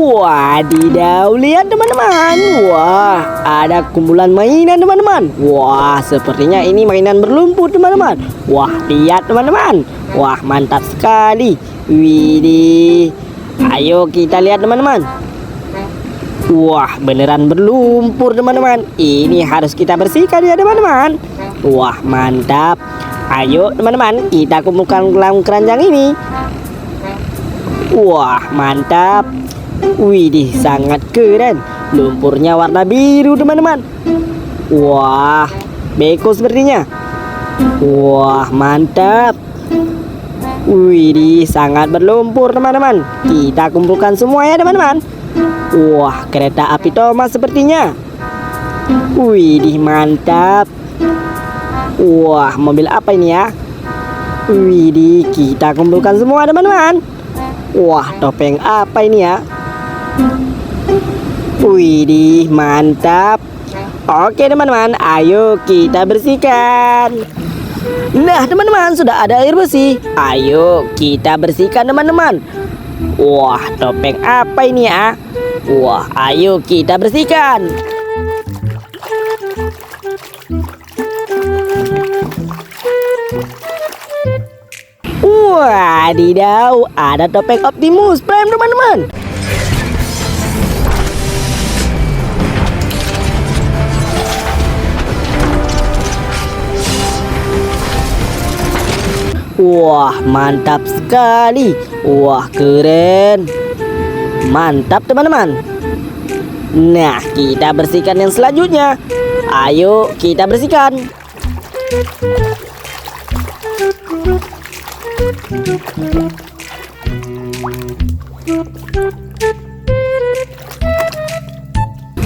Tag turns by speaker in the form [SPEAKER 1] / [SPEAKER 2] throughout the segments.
[SPEAKER 1] Wadidaw, lihat teman-teman. Wah, ada kumpulan mainan teman-teman. Wah, sepertinya ini mainan berlumpur teman-teman. Wah, lihat teman-teman. Wah, mantap sekali. Widih. Ayo kita lihat teman-teman. Wah, beneran berlumpur teman-teman. Ini harus kita bersihkan ya teman-teman. Wah, mantap. Ayo teman-teman, kita kumpulkan dalam keranjang ini. Wah, mantap. Widih, sangat keren. Lumpurnya warna biru teman-teman. Wah, beko sepertinya. Wah, mantap. Widih, sangat berlumpur teman-teman. Kita kumpulkan semua ya teman-teman. Wah, kereta api Thomas sepertinya. Widih, mantap. Wah, mobil apa ini ya? Widih, kita kumpulkan semua teman-teman. Wah, topeng apa ini ya? Widih, mantap. Oke teman-teman, ayo kita bersihkan. Nah teman-teman, sudah ada air bersih. Ayo kita bersihkan teman-teman. Wah, topeng apa ini ya? Wah, ayo kita bersihkan. Wadidaw, ada topeng Optimus Prime teman-teman. Wah, mantap sekali. Wah, keren. Mantap teman-teman. Nah, kita bersihkan yang selanjutnya. Ayo kita bersihkan.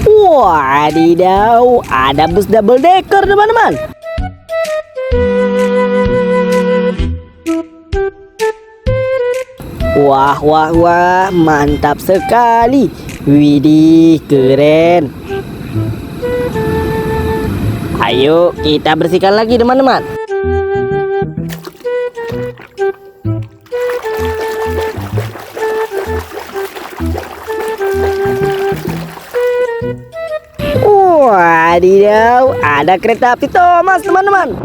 [SPEAKER 1] Wadidaw, ada bus double decker teman-teman. Wah, wah, wah, mantap sekali. Widih, keren. Ayo kita bersihkan lagi teman-teman. Wadidaw, ada kereta api Thomas teman-teman.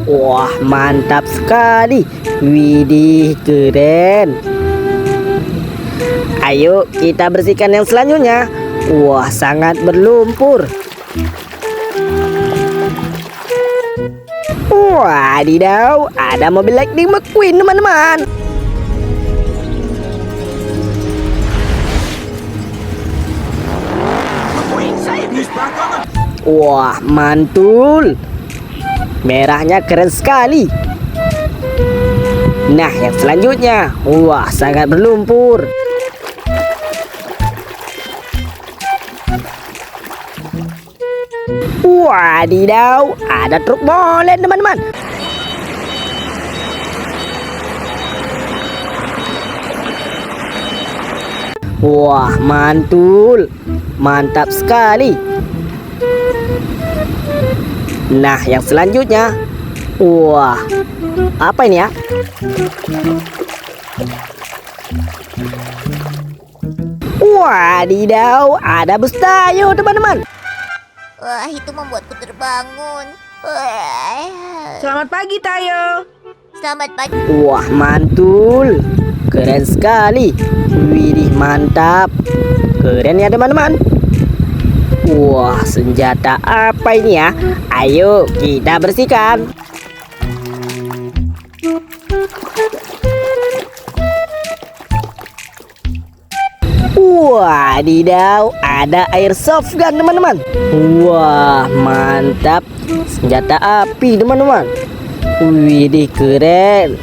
[SPEAKER 1] Wah, mantap sekali. Widih, keren. Ayo kita bersihkan yang selanjutnya. Wah, sangat berlumpur. Wadidaw, ada mobil Lightning McQueen teman-teman. Wah, mantul. Merahnya keren sekali. Nah, yang selanjutnya. Wah, sangat berlumpur. Wadidaw, ada truk molen teman-teman. Wah, mantul. Mantap sekali. Nah, yang selanjutnya. Wah, apa ini ya? Wadidaw, ada bus Tayo teman-teman.
[SPEAKER 2] Wah, itu membuatku terbangun.
[SPEAKER 3] Selamat pagi, Tayo.
[SPEAKER 2] Selamat pagi.
[SPEAKER 1] Wah, mantul. Keren sekali. Widih, mantap. Keren ya teman-teman. Wah, senjata apa ini ya? Ayo kita bersihkan. Wadidaw, ada airsoft gun teman-teman. Wah, mantap. Senjata api teman-teman. Widih, keren.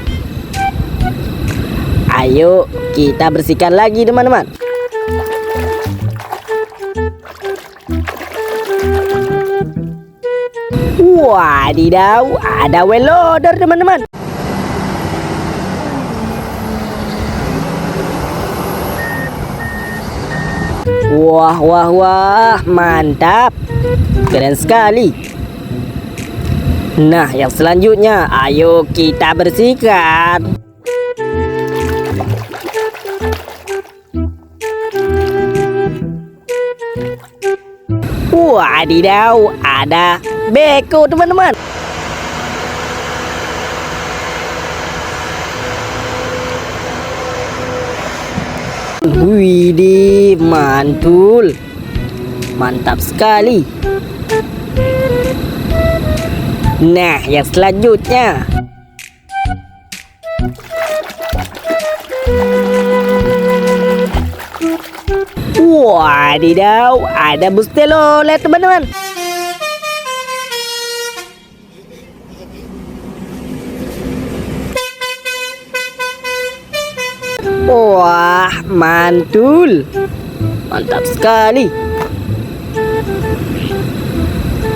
[SPEAKER 1] Ayo kita bersihkan lagi teman-teman. Wadidaw, ada well loader teman-teman. Wah, wah, wah, mantap. Keren sekali. Nah, yang selanjutnya, ayo kita bersihkan. Wadidaw, ada beko teman-teman. Widih, mantul. Mantap sekali. Nah, yang selanjutnya. Wadidaw, ada bus telolet teman-teman. Wah, mantul. Mantap sekali.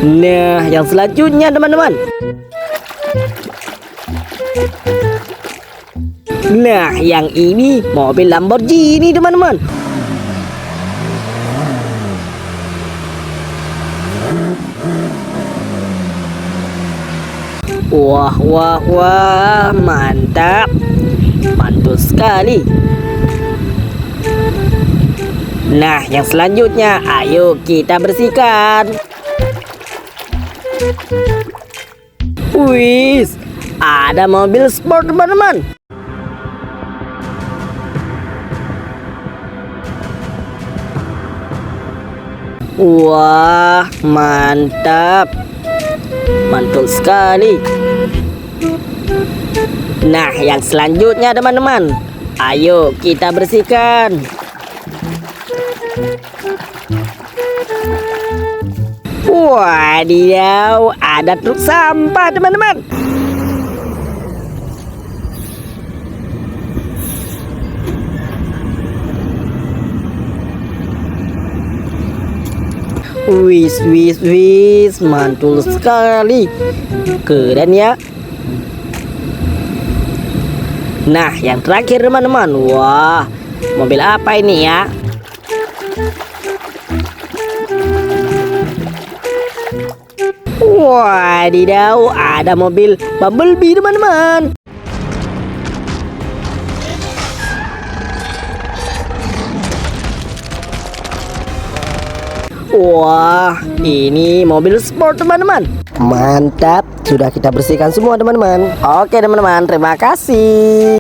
[SPEAKER 1] Nah, yang selanjutnya teman-teman. Nah, yang ini mobil Lamborghini teman-teman. Wah, wah, wah, mantap. Mantul sekali. Nah, yang selanjutnya, ayo kita bersihkan. Wis, ada mobil sport teman-teman. Wah, mantap. Mantul sekali. Nah, yang selanjutnya teman-teman, ayo kita bersihkan. Wadidaw, ada truk sampah teman-teman. Wis, wis, wis, mantul sekali. Keren ya. Nah, yang terakhir teman-teman. Wah, mobil apa ini ya? Wadidaw, ada mobil Bumblebee teman-teman. Wah, ini mobil sport teman-teman. Mantap, sudah kita bersihkan semua teman-teman. Oke teman-teman, terima kasih.